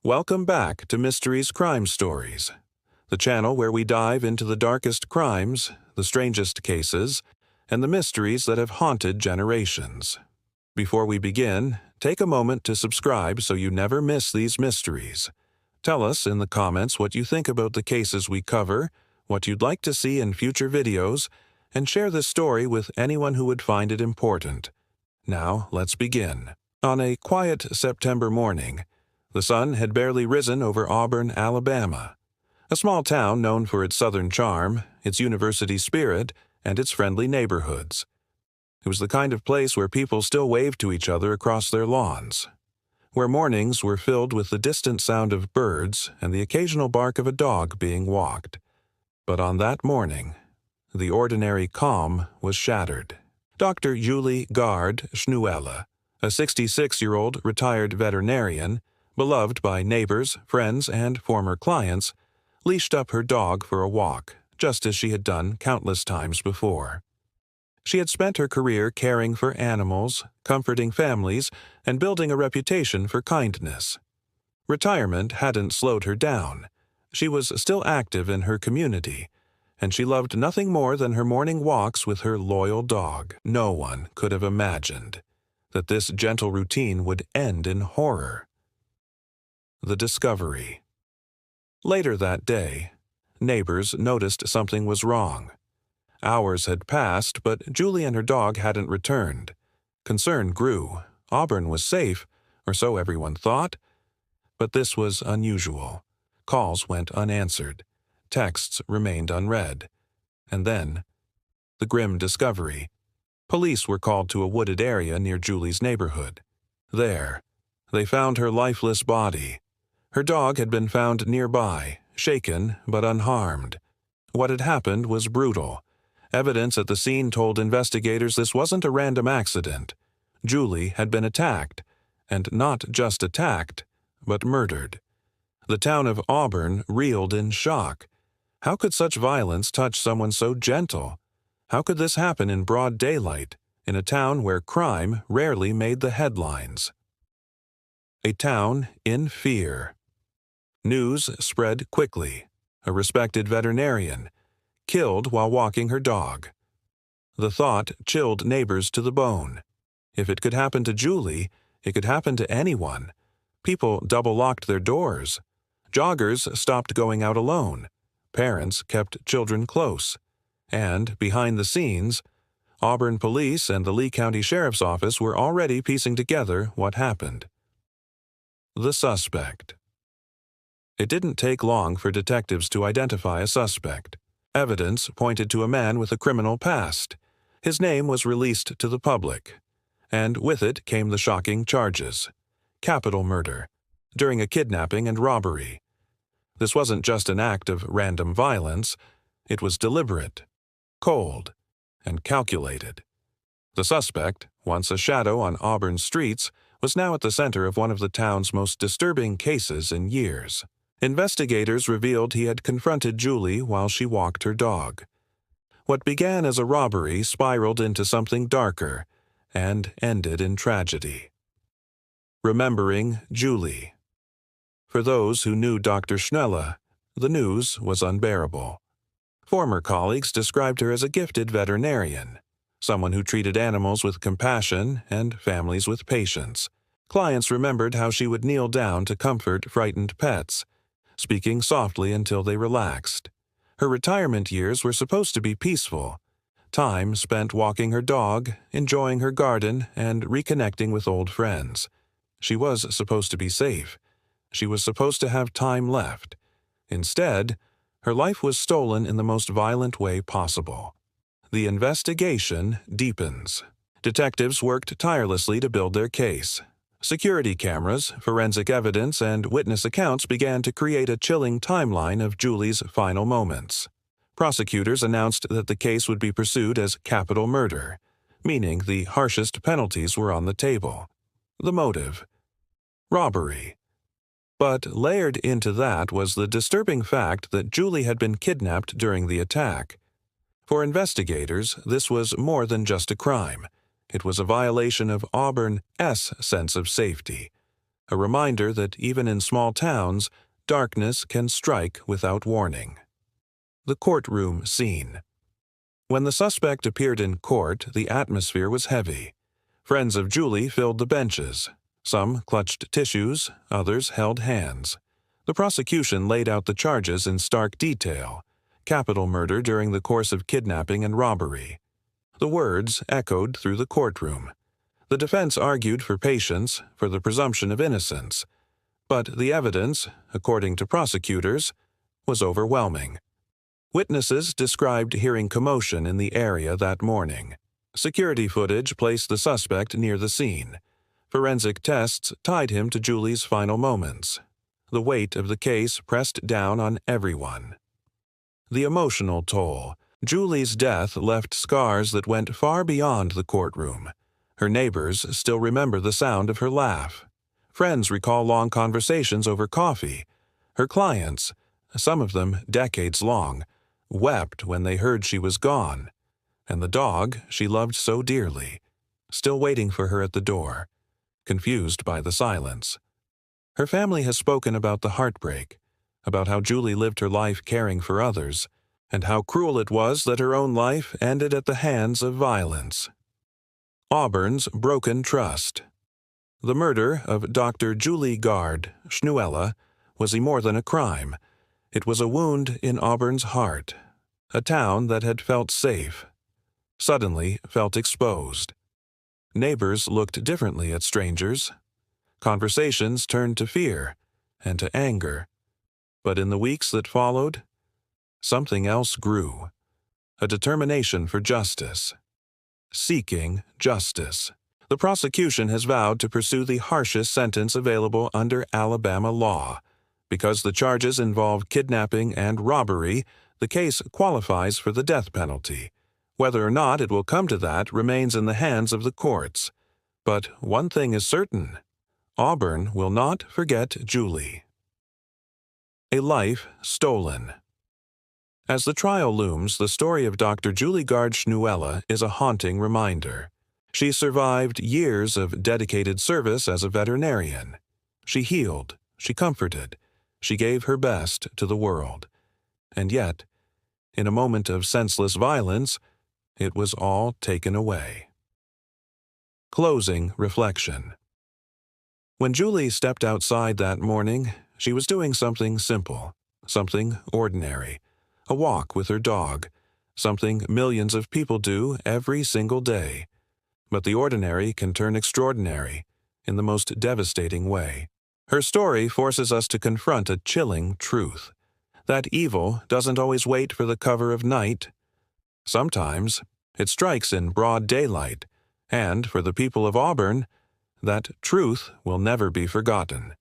Welcome back to Mysteries Crime Stories, the channel where we dive into the darkest crimes, the strangest cases, and the mysteries that have haunted generations. Before we begin, take a moment to subscribe so you never miss these mysteries. Tell us in the comments what you think about the cases we cover, what you'd like to see in future videos, and share this story with anyone who would find it important. Now, let's begin. On a quiet September morning, the sun had barely risen over Auburn, Alabama, a small town known for its southern charm, its university spirit, and its friendly neighborhoods. It was the kind of place where people still waved to each other across their lawns, where mornings were filled with the distant sound of birds and the occasional bark of a dog being walked. But on that morning, the ordinary calm was shattered. Dr. Gard Schnuelle, a 66-year-old retired veterinarian, beloved by neighbors, friends, and former clients, leashed up her dog for a walk, just as she had done countless times before. She had spent her career caring for animals, comforting families, and building a reputation for kindness. Retirement hadn't slowed her down. She was still active in her community, and she loved nothing more than her morning walks with her loyal dog. No one could have imagined that this gentle routine would end in horror. The discovery. Later that day, neighbors noticed something was wrong. Hours had passed, but Julie and her dog hadn't returned. Concern grew. Auburn was safe, or so everyone thought. But this was unusual. Calls went unanswered. Texts remained unread. And then, the grim discovery. Police were called to a wooded area near Julie's neighborhood. There, they found her lifeless body. Her dog had been found nearby, shaken but unharmed. What had happened was brutal. Evidence at the scene told investigators this wasn't a random accident. Julie had been attacked, and not just attacked, but murdered. The town of Auburn reeled in shock. How could such violence touch someone so gentle? How could this happen in broad daylight, in a town where crime rarely made the headlines? A town in fear. News spread quickly. A respected veterinarian killed while walking her dog. The thought chilled neighbors to the bone. If it could happen to Julie, it could happen to anyone. People double-locked their doors. Joggers stopped going out alone. Parents kept children close. And, behind the scenes, Auburn police and the Lee County Sheriff's Office were already piecing together what happened. The suspect. It didn't take long for detectives to identify a suspect. Evidence pointed to a man with a criminal past. His name was released to the public, and with it came the shocking charges. Capital murder, during a kidnapping and robbery. This wasn't just an act of random violence, it was deliberate, cold, and calculated. The suspect, once a shadow on Auburn's streets, was now at the center of one of the town's most disturbing cases in years. Investigators revealed he had confronted Julie while she walked her dog. What began as a robbery spiraled into something darker and ended in tragedy. Remembering Julie. For those who knew Dr. Schnuelle, the news was unbearable. Former colleagues described her as a gifted veterinarian, someone who treated animals with compassion and families with patience. Clients remembered how she would kneel down to comfort frightened pets, speaking softly until they relaxed. Her retirement years were supposed to be peaceful, time spent walking her dog, enjoying her garden, and reconnecting with old friends. She was supposed to be safe. She was supposed to have time left. Instead, her life was stolen in the most violent way possible. The investigation deepens. Detectives worked tirelessly to build their case. Security cameras, forensic evidence, and witness accounts began to create a chilling timeline of Julie's final moments. Prosecutors announced that the case would be pursued as capital murder, meaning the harshest penalties were on the table. The motive: robbery. But layered into that was the disturbing fact that Julie had been kidnapped during the attack. For investigators, this was more than just a crime. It was a violation of Auburn's sense of safety. a reminder that even in small towns, darkness can strike without warning. The courtroom scene. When the suspect appeared in court, the atmosphere was heavy. Friends of Julie filled the benches. Some clutched tissues, others held hands. The prosecution laid out the charges in stark detail: capital murder during the course of kidnapping and robbery. The words echoed through the courtroom. The defense argued for patience, for the presumption of innocence. But the evidence, according to prosecutors, was overwhelming. Witnesses described hearing commotion in the area that morning. Security footage placed the suspect near the scene. Forensic tests tied him to Julie's final moments. The weight of the case pressed down on everyone. The emotional toll. Julie's death left scars that went far beyond the courtroom. Her neighbors still remember the sound of her laugh. Friends recall long conversations over coffee. Her clients, some of them decades long, wept when they heard she was gone. And the dog she loved so dearly, still waiting for her at the door, confused by the silence. Her family has spoken about the heartbreak, about how Julie lived her life caring for others, and how cruel it was that her own life ended at the hands of violence. Auburn's broken trust. The murder of Dr. Julie Gard Schnuelle was more than a crime. It was a wound in Auburn's heart, a town that had felt safe, suddenly felt exposed. Neighbors looked differently at strangers. Conversations turned to fear and to anger. But in the weeks that followed, something else grew: a determination for justice. Seeking justice. The prosecution has vowed to pursue the harshest sentence available under Alabama law. Because the charges involve kidnapping and robbery, the case qualifies for the death penalty. Whether or not it will come to that remains in the hands of the courts. But one thing is certain: Auburn will not forget Julie. A life stolen. As the trial looms, the story of Dr. Julie Gard Schnuelle is a haunting reminder. She survived years of dedicated service as a veterinarian. She healed, she comforted, she gave her best to the world. And yet, in a moment of senseless violence, it was all taken away. Closing reflection. When Julie stepped outside that morning, she was doing something simple, something ordinary. A walk with her dog, something millions of people do every single day. But the ordinary can turn extraordinary in the most devastating way. Her story forces us to confront a chilling truth: that evil doesn't always wait for the cover of night. Sometimes it strikes in broad daylight, and for the people of Auburn, that truth will never be forgotten.